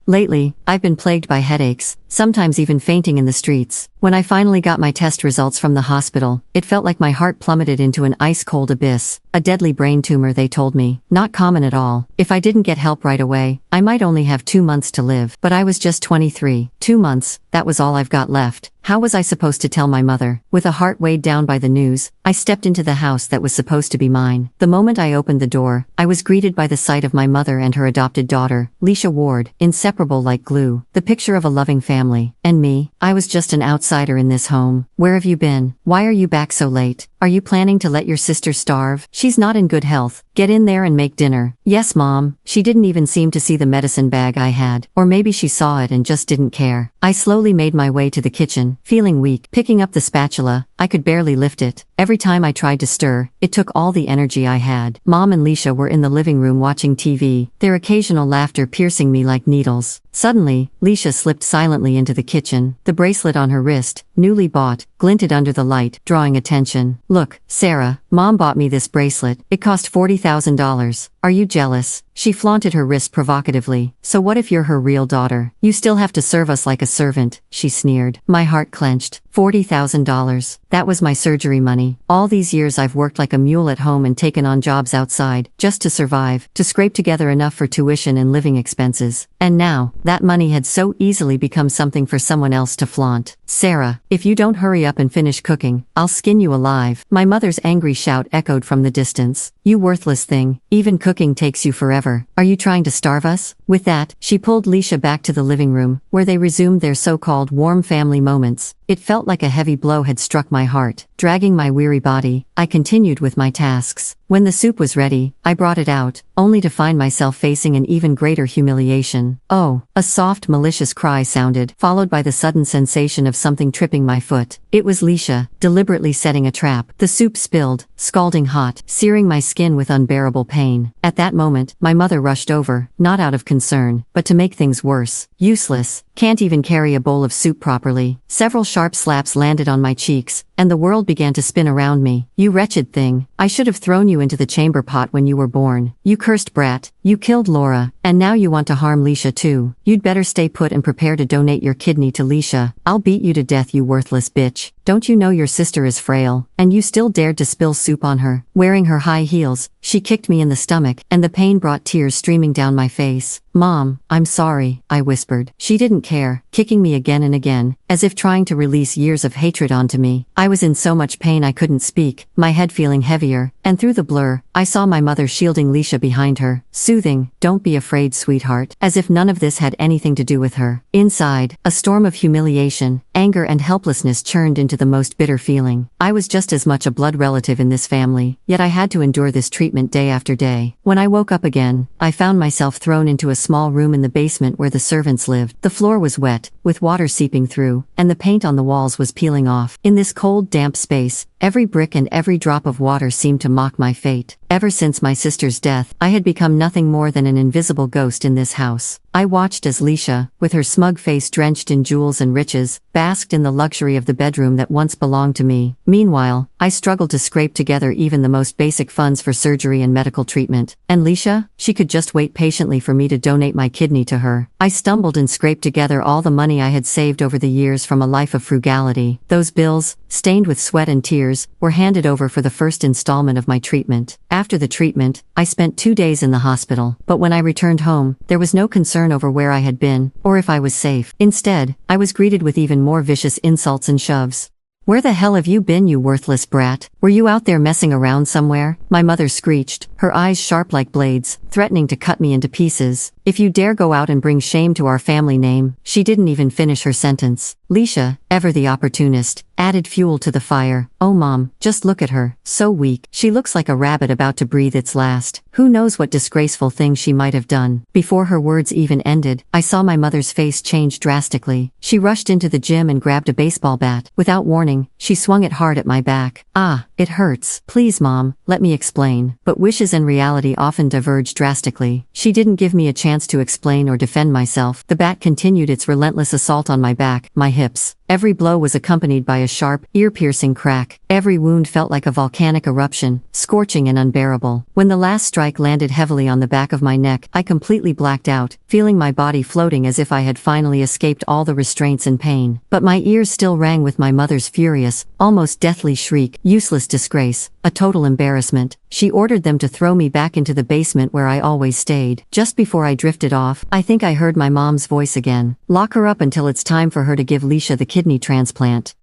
Lately, I've been plagued by headaches, sometimes even fainting in the streets. When I finally got my test results from the hospital, it felt like my heart plummeted into an ice-cold abyss. A deadly brain tumor, they told me. Not common at all. If I didn't get help right away, I might only have 2 months to live. But I was just 23. 2 months, that was all I've got left. How was I supposed to tell my mother? With a heart weighed down by the news, I stepped into the house that was supposed to be mine. The moment I opened the door, I was greeted by the sight of my mother and her adopted daughter, Leisha Ward, inseparable like glue, the picture of a loving family. And me, I was just an outsider in this home. Where have you been? Why are you back so late? Are you planning to let your sister starve? She's not in good health. Get in there and make dinner. Yes, Mom. She didn't even seem to see the medicine bag I had. Or maybe she saw it and just didn't care. I slowly made my way to the kitchen, feeling weak. Picking up the spatula, I could barely lift it. Every time I tried to stir, it took all the energy I had. Mom and Leisha were in the living room watching TV, their occasional laughter piercing me like needles. Suddenly, Leisha slipped silently into the kitchen. The bracelet on her wrist, newly bought, glinted under the light, drawing attention. Look, Sarah, Mom bought me this bracelet. It cost $40,000. Are you jealous? She flaunted her wrist provocatively. So what if you're her real daughter? You still have to serve us like a servant, she sneered. My heart clenched. $40,000. That was my surgery money. All these years I've worked like a mule at home and taken on jobs outside, just to survive, to scrape together enough for tuition and living expenses. And now, that money had so easily become something for someone else to flaunt. Sarah, if you don't hurry up and finish cooking, I'll skin you alive. My mother's angry shout echoed from the distance. You worthless thing, even cooking takes you forever. Are you trying to starve us? With that, she pulled Leisha back to the living room, where they resumed their so-called warm family moments. It felt like a heavy blow had struck my heart. Dragging my weary body, I continued with my tasks. When the soup was ready, I brought it out, only to find myself facing an even greater humiliation. Oh, a soft, malicious cry sounded, followed by the sudden sensation of something tripping my foot. It was Leisha, deliberately setting a trap. The soup spilled, scalding hot, searing my skin with unbearable pain. At that moment, my mother rushed over, not out of concern, but to make things worse. Useless. Can't even carry a bowl of soup properly. Several sharp slaps landed on my cheeks, and the world began to spin around me. You wretched thing. I should have thrown you into the chamber pot when you were born. You cursed brat. You killed Laura, and now you want to harm Leisha too. You'd better stay put and prepare to donate your kidney to Leisha. I'll beat you to death, you worthless bitch. Don't you know your sister is frail, and you still dared to spill soup on her? Wearing her high heels, she kicked me in the stomach, and the pain brought tears streaming down my face. Mom, I'm sorry, I whispered. She didn't care, kicking me again and again, as if trying to release years of hatred onto me. I was in so much pain I couldn't speak, my head feeling heavier, and through the blur, I saw my mother shielding Leisha behind her, soothing, "Don't be afraid, sweetheart," as if none of this had anything to do with her. Inside, a storm of humiliation, anger and helplessness churned into the most bitter feeling. I was just as much a blood relative in this family, yet I had to endure this treatment day after day. When I woke up again, I found myself thrown into a small room in the basement where the servants lived. The floor was wet, with water seeping through, and the paint on the walls was peeling off. In this cold, damp space, every brick and every drop of water seemed to mock my fate. Ever since my sister's death, I had become nothing more than an invisible ghost in this house. I watched as Leisha, with her smug face drenched in jewels and riches, basked in the luxury of the bedroom that once belonged to me. Meanwhile, I struggled to scrape together even the most basic funds for surgery and medical treatment. And Leisha? She could just wait patiently for me to donate my kidney to her. I stumbled and scraped together all the money I had saved over the years from a life of frugality. Those bills, stained with sweat and tears, were handed over for the first installment of my treatment. After the treatment, I spent 2 days in the hospital. But when I returned home, there was no concern over where I had been, or if I was safe. Instead, I was greeted with even more vicious insults and shoves. "Where the hell have you been, you worthless brat? Were you out there messing around somewhere?" my mother screeched, her eyes sharp like blades, threatening to cut me into pieces. "If you dare go out and bring shame to our family name." She didn't even finish her sentence. Leisha, ever the opportunist, added fuel to the fire. "Oh Mom, just look at her, so weak. She looks like a rabbit about to breathe its last. Who knows what disgraceful thing she might have done." Before her words even ended, I saw my mother's face change drastically. She rushed into the gym and grabbed a baseball bat. Without warning, she swung it hard at my back. "Ah, it hurts. Please Mom, let me explain." But wishes and reality often diverge drastically. She didn't give me a chance to explain or defend myself. The bat continued its relentless assault on my back, my hips. Every blow was accompanied by a sharp, ear-piercing crack. Every wound felt like a volcanic eruption, scorching and unbearable. When the last strike strike landed heavily on the back of my neck. I completely blacked out, feeling my body floating as if I had finally escaped all the restraints and pain. But my ears still rang with my mother's furious, almost deathly shriek. Useless disgrace, a total embarrassment. She ordered them to throw me back into the basement where I always stayed. Just before I drifted off, I think I heard my mom's voice again. Lock her up until it's time for her to give Leisha the kidney transplant.